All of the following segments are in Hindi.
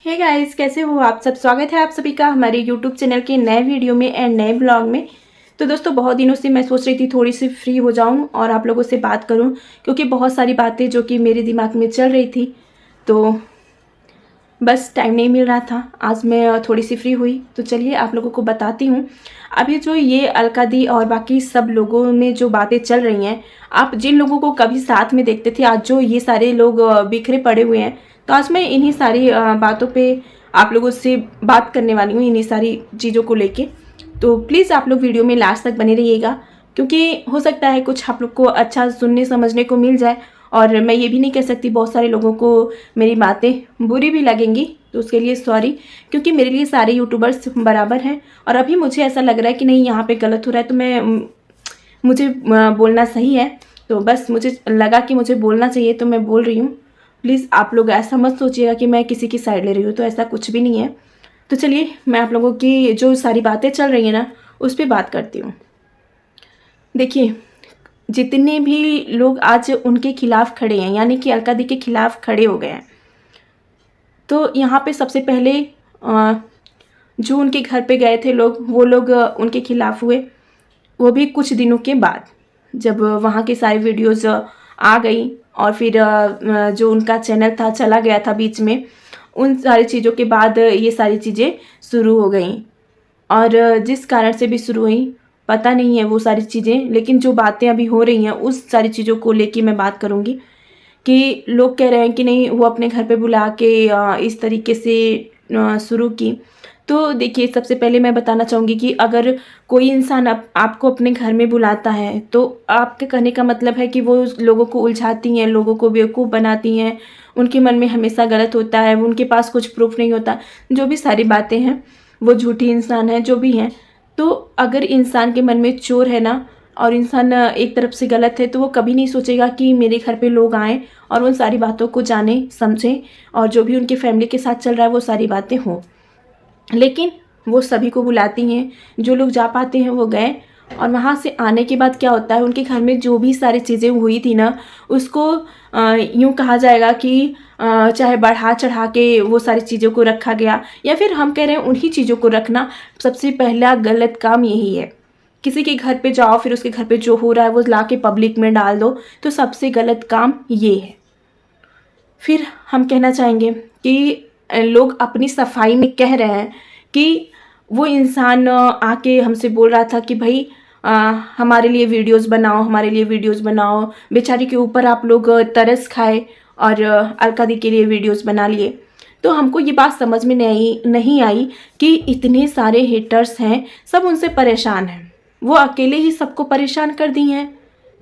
हे गाइस, कैसे हो आप सब। स्वागत है आप सभी का हमारे यूट्यूब चैनल के नए वीडियो में एंड नए ब्लॉग में। तो दोस्तों, बहुत दिनों से मैं सोच रही थी थोड़ी सी फ्री हो जाऊं और आप लोगों से बात करूं, क्योंकि बहुत सारी बातें जो कि मेरे दिमाग में चल रही थी, तो बस टाइम नहीं मिल रहा था। आज मैं थोड़ी सी फ्री हुई, तो चलिए आप लोगों को बताती हूँ। अभी जो ये अलका दी और बाकी सब लोगों में जो बातें चल रही हैं, आप जिन लोगों को कभी साथ में देखते थे, आज जो ये सारे लोग बिखरे पड़े हुए हैं, तो आज मैं इन्हीं सारी बातों पे आप लोगों से बात करने वाली हूँ, इन्हीं सारी चीज़ों को लेके। तो प्लीज़ आप लोग वीडियो में लास्ट तक बने रहिएगा, क्योंकि हो सकता है कुछ आप लोग को अच्छा सुनने समझने को मिल जाए। और मैं ये भी नहीं कह सकती, बहुत सारे लोगों को मेरी बातें बुरी भी लगेंगी, तो उसके लिए सॉरी, क्योंकि मेरे लिए सारे यूट्यूबर्स बराबर हैं। और अभी मुझे ऐसा लग रहा है कि नहीं, यहाँ पे गलत हो रहा है, तो मुझे बोलना सही है। तो बस मुझे लगा कि मुझे बोलना चाहिए, तो मैं बोल रही हूँ। प्लीज़ आप लोग ऐसा मत सोचिएगा कि मैं किसी की साइड ले रही हूँ, तो ऐसा कुछ भी नहीं है। तो चलिए मैं आप लोगों की जो सारी बातें चल रही हैं ना, उस पर बात करती हूँ। देखिए, जितने भी लोग आज उनके खिलाफ खड़े हैं, यानी कि अलका दी के खिलाफ खड़े हो गए हैं, तो यहाँ पे सबसे पहले जो उनके घर पे गए थे लोग, वो लोग उनके खिलाफ हुए। वो भी कुछ दिनों के बाद, जब वहाँ के सारी वीडियोस आ गई और फिर जो उनका चैनल था चला गया था बीच में, उन सारी चीज़ों के बाद ये सारी चीज़ें शुरू हो गई। और जिस कारण से भी शुरू हुई पता नहीं है वो सारी चीज़ें, लेकिन जो बातें अभी हो रही हैं उस सारी चीज़ों को लेके मैं बात करूँगी। कि लोग कह रहे हैं कि नहीं, वो अपने घर पे बुला के इस तरीके से शुरू की। तो देखिए, सबसे पहले मैं बताना चाहूँगी कि अगर कोई इंसान आपको अपने घर में बुलाता है, तो आपके कहने का मतलब है कि वो लोगों को उलझाती हैं, लोगों को बेवकूफ़ बनाती हैं, उनके मन में हमेशा गलत होता है, उनके पास कुछ प्रूफ नहीं होता। जो भी सारी बातें हैं, वो झूठी इंसान है, जो भी हैं। तो अगर इंसान के मन में चोर है ना, और इंसान एक तरफ से गलत है, तो वो कभी नहीं सोचेगा कि मेरे घर पे लोग आएँ और उन सारी बातों को जानें, समझें, और जो भी उनकी फैमिली के साथ चल रहा है वो सारी बातें हों। लेकिन वो सभी को बुलाती हैं, जो लोग जा पाते हैं वो गए। और वहाँ से आने के बाद क्या होता है, उनके घर में जो भी सारी चीज़ें हुई थी ना, उसको यूँ कहा जाएगा कि चाहे बढ़ा चढ़ा के वो सारी चीज़ों को रखा गया, या फिर हम कह रहे हैं उन्हीं चीज़ों को रखना सबसे पहला गलत काम यही है। किसी के घर पे जाओ, फिर उसके घर पे जो हो रहा है वो ला के पब्लिक में डाल दो, तो सबसे गलत काम ये है। फिर हम कहना चाहेंगे कि लोग अपनी सफाई में कह रहे हैं कि वो इंसान आके हमसे बोल रहा था कि भाई हमारे लिए वीडियोस बनाओ, हमारे लिए वीडियोस बनाओ। बेचारी के ऊपर आप लोग तरस खाए और अलका दी के लिए वीडियोस बना लिए। तो हमको ये बात समझ में नहीं आई कि इतने सारे हेटर्स हैं, सब उनसे परेशान हैं, वो अकेले ही सबको परेशान कर दी हैं।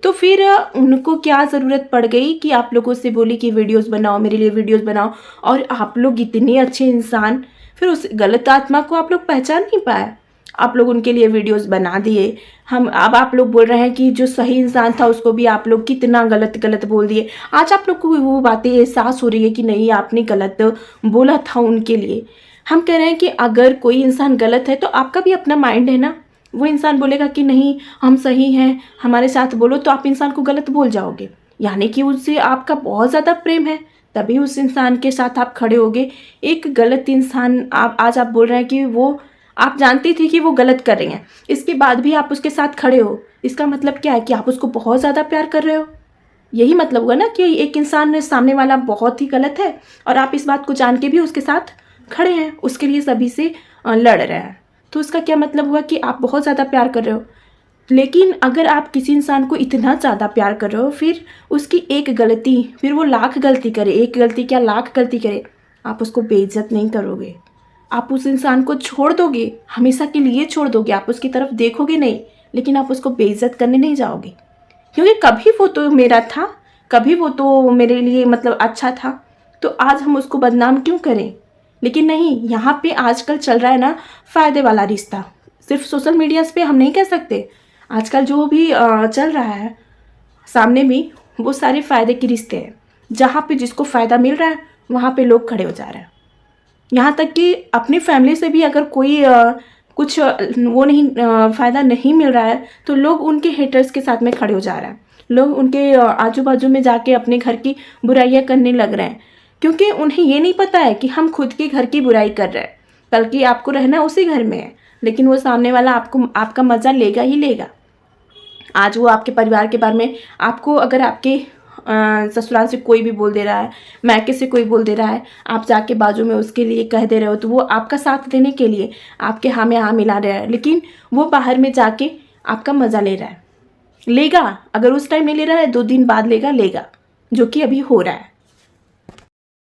तो फिर उनको क्या ज़रूरत पड़ गई कि आप लोगों से बोली कि वीडियोस बनाओ, मेरे लिए वीडियोस बनाओ। और आप लोग इतने अच्छे इंसान, फिर उस गलत आत्मा को आप लोग पहचान नहीं पाए, आप लोग उनके लिए वीडियोस बना दिए। हम अब आप लोग बोल रहे हैं कि जो सही इंसान था उसको भी आप लोग कितना गलत गलत बोल दिए। आज आप लोग को वो बातें एहसास हो रही है कि नहीं, आपने गलत बोला था उनके लिए। हम कह रहे हैं कि अगर कोई इंसान गलत है, तो आपका भी अपना माइंड है ना। वो इंसान बोलेगा कि नहीं हम सही हैं, हमारे साथ बोलो, तो आप इंसान को गलत बोल जाओगे, यानी कि उससे आपका बहुत ज़्यादा प्रेम है, तभी उस इंसान के साथ आप खड़े होगे। एक गलत इंसान आज आप बोल रहे हैं कि वो, आप जानती थी कि वो गलत कर रही हैं, इसके बाद भी आप उसके साथ खड़े हो, इसका मतलब क्या है कि आप उसको बहुत ज़्यादा प्यार कर रहे हो। यही मतलब हुआ ना कि एक इंसान सामने वाला बहुत ही गलत है और आप इस बात को जान के भी उसके साथ खड़े हैं, उसके लिए सभी से लड़ रहे हैं। तो उसका क्या मतलब हुआ कि आप बहुत ज़्यादा प्यार कर रहे हो। लेकिन अगर आप किसी इंसान को इतना ज़्यादा प्यार कर रहे हो, फिर उसकी एक गलती, फिर वो लाख गलती करे, एक गलती क्या लाख गलती करे, आप उसको बेइज्जत नहीं करोगे। आप उस इंसान को छोड़ दोगे, हमेशा के लिए छोड़ दोगे, आप उसकी तरफ देखोगे नहीं, लेकिन आप उसको बेइज्जत करने नहीं जाओगे। क्योंकि कभी वो तो मेरा था, कभी वो तो मेरे लिए मतलब अच्छा था, तो आज हम उसको बदनाम क्यों करें। लेकिन नहीं, यहाँ पे आजकल चल रहा है ना फ़ायदे वाला रिश्ता। सिर्फ सोशल मीडियाज़ पे हम नहीं कह सकते, आजकल जो भी चल रहा है सामने भी, वो सारे फ़ायदे के रिश्ते हैं। जहाँ पे जिसको फ़ायदा मिल रहा है वहाँ पे लोग खड़े हो जा रहे हैं। यहाँ तक कि अपनी फैमिली से भी अगर कोई कुछ वो नहीं फ़ायदा नहीं मिल रहा है, तो लोग उनके हेटर्स के साथ में खड़े हो जा रहे हैं। लोग उनके आजू बाजू में जाके अपने घर की बुराइयां करने लग रहे हैं क्योंकि उन्हें ये नहीं पता है कि हम खुद के घर की बुराई कर रहे हैं। कल की आपको रहना उसी घर में है, लेकिन वो सामने वाला आपका मज़ा लेगा ही लेगा। आज वो आपके परिवार के बारे में आपको, अगर आपके ससुराल से कोई भी बोल दे रहा है, मायके से कोई बोल दे रहा है, आप जाके बाजू में उसके लिए कह दे रहे हो, तो वो आपका साथ देने के लिए आपके हाँ में हाँ मिला रहा है, लेकिन वो बाहर में जाके आपका मज़ा ले रहा है। लेगा, अगर उस टाइम नहीं ले रहा है 2 दिन बाद लेगा, जो कि अभी हो रहा है।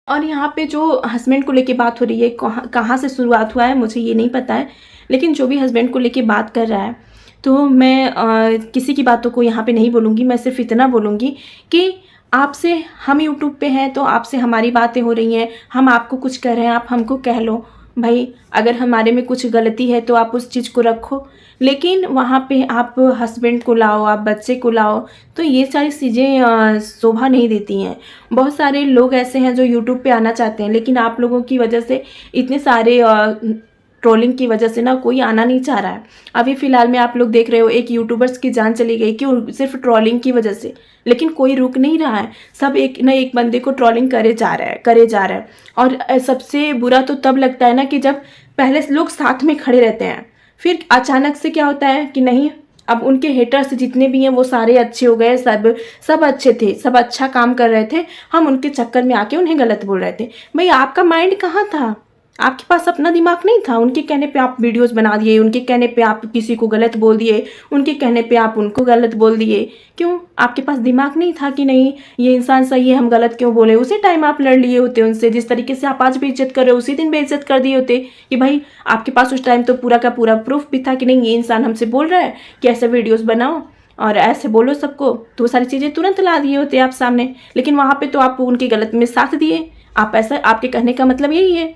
और यहाँ पे जो हस्बैंड को लेके बात हो रही है, कहाँ से शुरुआत हुआ है मुझे ये नहीं पता है, लेकिन जो भी हस्बैंड को लेके बात कर रहा है, तो मैं किसी की बातों को यहाँ पे नहीं बोलूँगी। मैं सिर्फ इतना बोलूँगी कि आपसे, हम यूट्यूब पे हैं तो आपसे हमारी बातें हो रही हैं, हम आपको कुछ कह रहे हैं, आप हमको कह लो भाई। अगर हमारे में कुछ गलती है तो आप उस चीज़ को रखो, लेकिन वहाँ पे आप हस्बैंड को लाओ, आप बच्चे को लाओ, तो ये सारी चीज़ें शोभा नहीं देती हैं। बहुत सारे लोग ऐसे हैं जो यूट्यूब पे आना चाहते हैं, लेकिन आप लोगों की वजह से, इतने सारे ट्रोलिंग की वजह से ना कोई आना नहीं चाह रहा है। अभी फ़िलहाल में आप लोग देख रहे हो, एक यूट्यूबर्स की जान चली गई, क्यों? सिर्फ ट्रोलिंग की वजह से। लेकिन कोई रुक नहीं रहा है, सब एक न एक बंदे को ट्रोलिंग करे जा रहा है। और सबसे बुरा तो तब लगता है ना कि जब पहले लोग साथ में खड़े रहते हैं, फिर अचानक से क्या होता है कि नहीं, अब उनके हेटर्स जितने भी हैं वो सारे अच्छे हो गए, सब अच्छे थे, सब अच्छा काम कर रहे थे, हम उनके चक्कर में आके उन्हें गलत बोल रहे थे। भाई आपका माइंड कहाँ था? आपके पास अपना दिमाग नहीं था? उनके कहने पे आप वीडियोस बना दिए, उनके कहने पे आप किसी को गलत बोल दिए, उनके कहने पे आप उनको गलत बोल दिए। क्यों? आपके पास दिमाग नहीं था कि नहीं ये इंसान सही है, हम गलत क्यों बोले? उसी टाइम आप लड़ लिए होते उनसे। जिस तरीके से आप आज बेइज्जत कर रहे हो, उसी दिन बेइज्जत कर दिए होते कि भाई आपके पास उस टाइम तो पूरा का पूरा प्रूफ भी था कि नहीं, ये इंसान हमसे बोल रहा है कि ऐसे वीडियोज़ बनाओ और ऐसे बोलो सबको, तो वो सारी चीज़ें तुरंत ला दिए होते आप सामने। लेकिन वहाँ पे तो आप उनके गलत में साथ दिए। आप ऐसा, आपके कहने का मतलब यही है।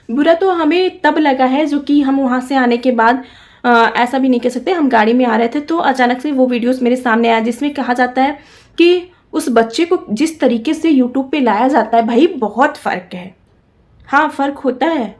बुरा तो हमें तब लगा है जो कि हम वहाँ से आने के बाद ऐसा भी नहीं कह सकते, हम गाड़ी में आ रहे थे तो अचानक से वो वीडियोस मेरे सामने आया जिसमें कहा जाता है कि उस बच्चे को जिस तरीके से यूट्यूब पे लाया जाता है, भाई बहुत फ़र्क है। हाँ, फ़र्क होता है,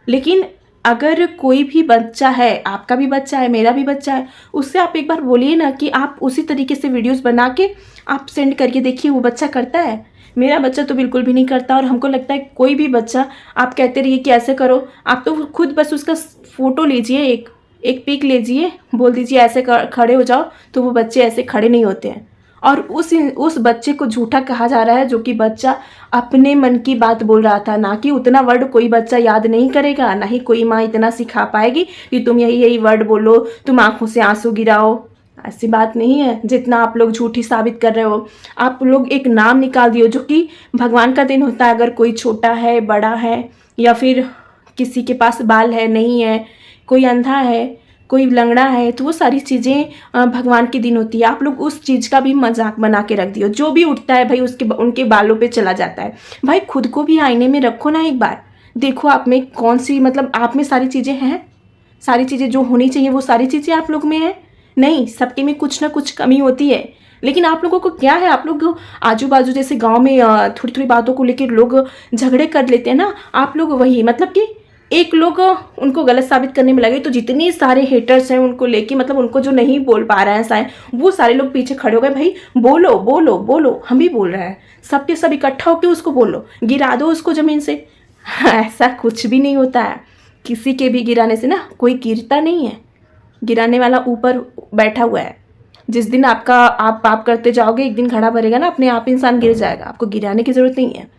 लेकिन अगर कोई भी बच्चा है, आपका भी बच्चा है, मेरा भी बच्चा है, उससे आप एक बार बोलिए ना कि आप उसी तरीके से वीडियोस बना के आप सेंड करके देखिए, वो बच्चा करता है। मेरा बच्चा तो बिल्कुल भी नहीं करता। और हमको लगता है कोई भी बच्चा, आप कहते रहिए कि ऐसे करो, आप तो खुद बस उसका फ़ोटो लीजिए, एक पिक लीजिए, बोल दीजिए ऐसे खड़े हो जाओ, तो वो बच्चे ऐसे खड़े नहीं होते हैं। और उस बच्चे को झूठा कहा जा रहा है जो कि बच्चा अपने मन की बात बोल रहा था। ना कि उतना वर्ड कोई बच्चा याद नहीं करेगा, ना ही कोई माँ इतना सिखा पाएगी कि तुम यही वर्ड बोलो, तुम आंखों से आंसू गिराओ। ऐसी बात नहीं है जितना आप लोग झूठी साबित कर रहे हो। आप लोग एक नाम निकाल दियो, जो कि भगवान का दिन होता है। अगर कोई छोटा है, बड़ा है, या फिर किसी के पास बाल है, नहीं है, कोई अंधा है, कोई लंगड़ा है, तो वो सारी चीज़ें भगवान के दिन होती है। आप लोग उस चीज़ का भी मजाक बना के रख दियो। जो भी उठता है भाई उनके बालों पे चला जाता है। भाई खुद को भी आईने में रखो ना, एक बार देखो आप में कौन सी, मतलब आप में सारी चीज़ें हैं, सारी चीज़ें जो होनी चाहिए वो सारी चीज़ें आप लोग में है नहीं। सबके में कुछ ना कुछ कमी होती है। लेकिन आप लोगों को क्या है, आप लोग आजू बाजू जैसे गांव में थोड़ी थोड़ी बातों को लेकर लोग झगड़े कर लेते हैं ना, आप लोग वही, मतलब कि एक लोग उनको गलत साबित करने में लगे तो जितने सारे हेटर्स हैं उनको लेके, मतलब उनको जो नहीं बोल पा रहे हैं शायद, वो सारे लोग पीछे खड़े हो गए, भाई बोलो बोलो बोलो, हम भी बोल रहे हैं, सब के सब इकट्ठा होकर उसको बोलो, गिरा दो उसको ज़मीन से। ऐसा कुछ भी नहीं होता है। किसी के भी गिराने से ना कोई गिरता नहीं है, गिराने वाला ऊपर बैठा हुआ है। जिस दिन आप पाप करते जाओगे, एक दिन घड़ा भरेगा ना, अपने आप इंसान गिर जाएगा, आपको गिराने की ज़रूरत नहीं है।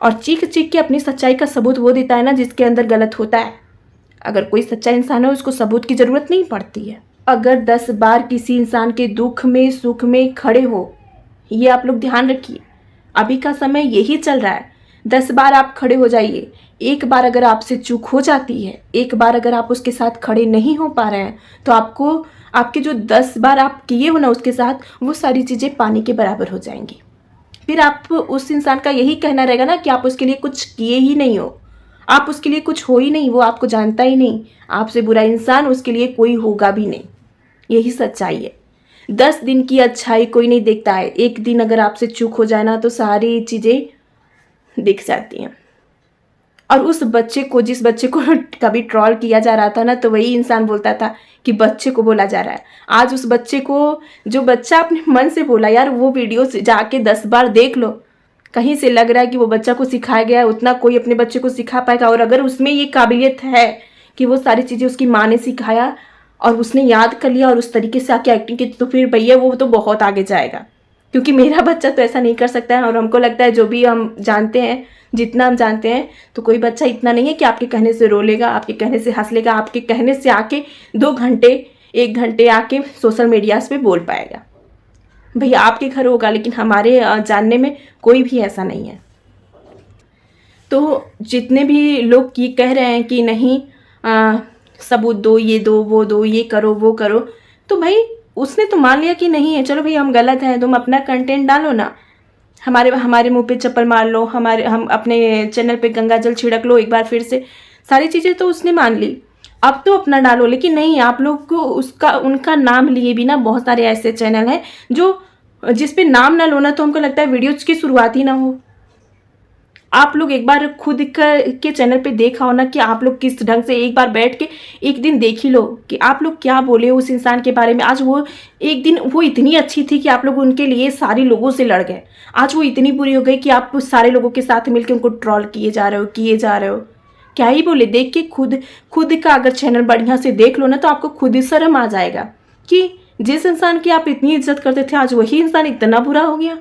और चीख चीख के अपनी सच्चाई का सबूत वो देता है ना जिसके अंदर गलत होता है। अगर कोई सच्चा इंसान है उसको सबूत की ज़रूरत नहीं पड़ती है। अगर 10 बार किसी इंसान के दुख में सुख में खड़े हो, ये आप लोग ध्यान रखिए, अभी का समय यही चल रहा है। 10 बार आप खड़े हो जाइए। एक बार अगर आपसे चूक हो जाती है, एक बार अगर आप उसके साथ खड़े नहीं हो पा रहे हैं, तो आपको आपके जो 10 बार आप किए हो ना उसके साथ, वो सारी चीज़ें पानी के बराबर हो जाएंगी। फिर आप उस इंसान का यही कहना रहेगा ना कि आप उसके लिए कुछ किए ही नहीं हो, आप उसके लिए कुछ हो ही नहीं, वो आपको जानता ही नहीं। आपसे बुरा इंसान उसके लिए कोई होगा भी नहीं। यही सच्चाई है। 10 दिन की अच्छाई कोई नहीं देखता है। एक दिन अगर आपसे चूक हो जाए ना तो सारी चीज़ें दिख जाती हैं। और उस बच्चे को, जिस बच्चे को कभी ट्रोल किया जा रहा था ना, तो वही इंसान बोलता था कि बच्चे को बोला जा रहा है। आज उस बच्चे को, जो बच्चा अपने मन से बोला, यार वो वीडियो जाके 10 बार देख लो, कहीं से लग रहा है कि वो बच्चा को सिखाया गया है उतना कोई अपने बच्चे को सिखा पाएगा। और अगर उसमें ये काबिलियत है कि वो सारी चीज़ें उसकी माँ ने सिखाया और उसने याद कर लिया और उस तरीके से आके एक्टिंग की, तो फिर भैया वो तो बहुत आगे जाएगा। क्योंकि मेरा बच्चा तो ऐसा नहीं कर सकता है। और हमको लगता है जो भी हम जानते हैं, जितना हम जानते हैं, तो कोई बच्चा इतना नहीं है कि आपके कहने से रो लेगा, आपके कहने से हंस लेगा, आपके कहने से आके 2 घंटे 1 घंटे आके सोशल मीडियाज़ पे बोल पाएगा। भैया आपके घर होगा, लेकिन हमारे जानने में कोई भी ऐसा नहीं है। तो जितने भी लोग ये कह रहे हैं कि नहीं सबूत दो, ये दो, वो दो, ये करो, वो करो, तो भाई उसने तो मान लिया कि नहीं है, चलो भाई हम गलत हैं, तुम अपना कंटेंट डालो ना, हमारे मुंह पे चप्पल मार लो, हम अपने चैनल पे गंगा जल छिड़क लो एक बार फिर से, सारी चीज़ें तो उसने मान ली, अब तो अपना डालो। लेकिन नहीं, आप लोग को उनका नाम लिए बिना बहुत सारे ऐसे चैनल हैं जो जिस पे नाम ना लो ना, तो हमको लगता है वीडियोज की शुरुआत ही ना हो। आप लोग एक बार खुद के चैनल पे देखा हो ना कि आप लोग किस ढंग से, एक बार बैठ के एक दिन देख ही लो कि आप लोग क्या बोले उस इंसान के बारे में। आज वो एक दिन वो इतनी अच्छी थी कि आप लोग उनके लिए सारे लोगों से लड़ गए, आज वो इतनी बुरी हो गई कि आप सारे लोगों के साथ मिलकर उनको ट्रोल किए जा रहे हो। क्या ही बोले, देख के खुद का अगर चैनल बढ़िया से देख लो ना, तो आपको खुद ही शर्म आ जाएगा कि जिस इंसान की आप इतनी इज्जत करते थे, आज वही इंसान इतना बुरा हो गया।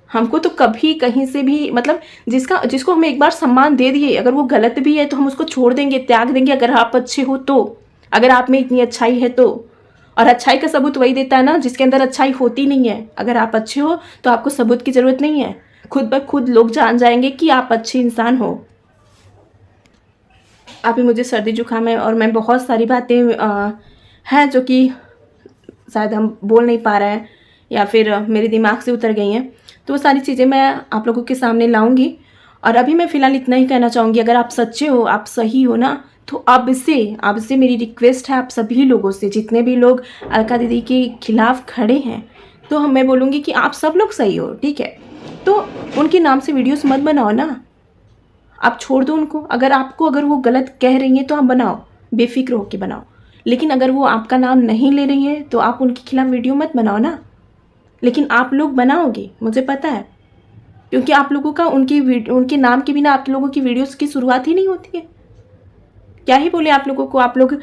हमको तो कभी कहीं से भी मतलब जिसको हम एक बार सम्मान दे दिए, अगर वो गलत भी है तो हम उसको छोड़ देंगे, त्याग देंगे, अगर आप अच्छे हो तो, अगर आप में इतनी अच्छाई है तो। और अच्छाई का सबूत वही देता है ना जिसके अंदर अच्छाई होती नहीं है। अगर आप अच्छे हो तो आपको सबूत की ज़रूरत नहीं है, खुद ब खुद लोग जान जाएंगे कि आप अच्छे इंसान हो। अभी मुझे सर्दी जुकाम है और मैं बहुत सारी बातें हैं जो कि शायद हम बोल नहीं पा रहे हैं या फिर मेरे दिमाग से उतर गई हैं, तो वो सारी चीज़ें मैं आप लोगों के सामने लाऊंगी। और अभी मैं फ़िलहाल इतना ही कहना चाहूँगी, अगर आप सच्चे हो, आप सही हो ना, तो अब से मेरी रिक्वेस्ट है आप सभी लोगों से, जितने भी लोग अलका दीदी के खिलाफ़ खड़े हैं, तो मैं बोलूँगी कि आप सब लोग सही हो, ठीक है, तो उनके नाम से वीडियोस मत बनाओ ना, आप छोड़ दो उनको। अगर वो गलत कह रही हैं तो आप बनाओ, बेफिक्र होकर बनाओ। लेकिन अगर वो आपका नाम नहीं ले रही हैं तो आप उनके खिलाफ़ वीडियो मत बनाओ ना। लेकिन आप लोग बनाओगे, मुझे पता है, क्योंकि आप लोगों का उनके नाम के बिना आप लोगों की वीडियोस की शुरुआत ही नहीं होती है। क्या ही बोले आप लोगों को, आप लोग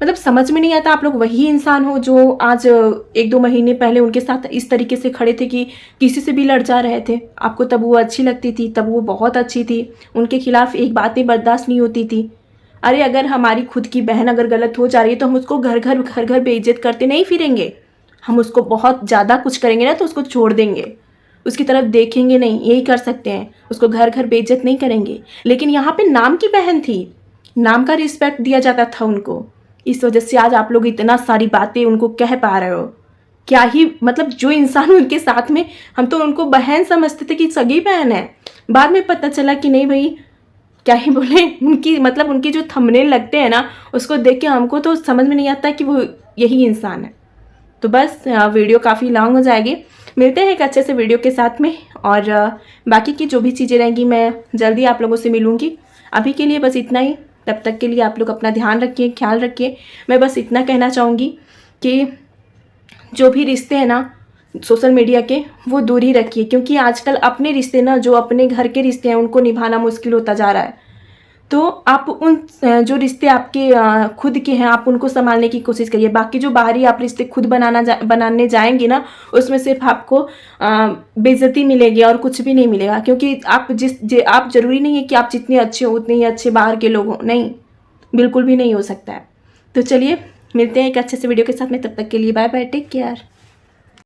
मतलब समझ में नहीं आता। आप लोग वही इंसान हो जो आज 1-2 महीने पहले उनके साथ इस तरीके से खड़े थे कि किसी से भी लड़ जा रहे थे। आपको तब वो अच्छी लगती थी, तब वो बहुत अच्छी थी, उनके खिलाफ एक बातें बर्दाश्त नहीं होती थी। अरे अगर हमारी खुद की बहन अगर गलत हो जा रही है तो हम उसको घर घर बेइज्जत करते नहीं फिरेंगे, हम उसको बहुत ज़्यादा कुछ करेंगे ना तो उसको छोड़ देंगे, उसकी तरफ देखेंगे नहीं, यही कर सकते हैं, उसको घर घर बेइज्जत नहीं करेंगे। लेकिन यहाँ पे नाम की बहन थी, नाम का रिस्पेक्ट दिया जाता था उनको, इस वजह से आज आप लोग इतना सारी बातें उनको कह पा रहे हो। क्या ही मतलब, जो इंसान उनके साथ में, हम तो उनको बहन समझते थे कि सगी बहन है, बाद में पता चला कि नहीं भाई, क्या ही बोले, उनकी जो थंबनेल लगते हैं ना, उसको देख के हमको तो समझ में नहीं आता कि वो यही इंसान है। तो बस वीडियो काफ़ी लॉन्ग हो जाएगी, मिलते हैं एक अच्छे से वीडियो के साथ में, और बाकी की जो भी चीज़ें रहेंगी मैं जल्दी आप लोगों से मिलूँगी। अभी के लिए बस इतना ही, तब तक के लिए आप लोग अपना ध्यान रखिए, ख्याल रखिए। मैं बस इतना कहना चाहूँगी कि जो भी रिश्ते हैं ना सोशल मीडिया के, वो दूरी रखिए, क्योंकि आजकल अपने रिश्ते ना, जो अपने घर के रिश्ते हैं, उनको निभाना मुश्किल होता जा रहा है। तो आप उन जो रिश्ते आपके खुद के हैं, आप उनको संभालने की कोशिश करिए। बाकी जो बाहरी आप रिश्ते खुद बनाने जाएंगे ना, उसमें सिर्फ आपको बेइज्जती मिलेगी और कुछ भी नहीं मिलेगा। क्योंकि आप जरूरी नहीं है कि आप जितने अच्छे हो उतने ही अच्छे बाहर के लोग हो, नहीं, बिल्कुल भी नहीं हो सकता है। तो चलिए मिलते हैं एक अच्छे से वीडियो के साथ में, तब तक के लिए बाय बाय, टेक केयर।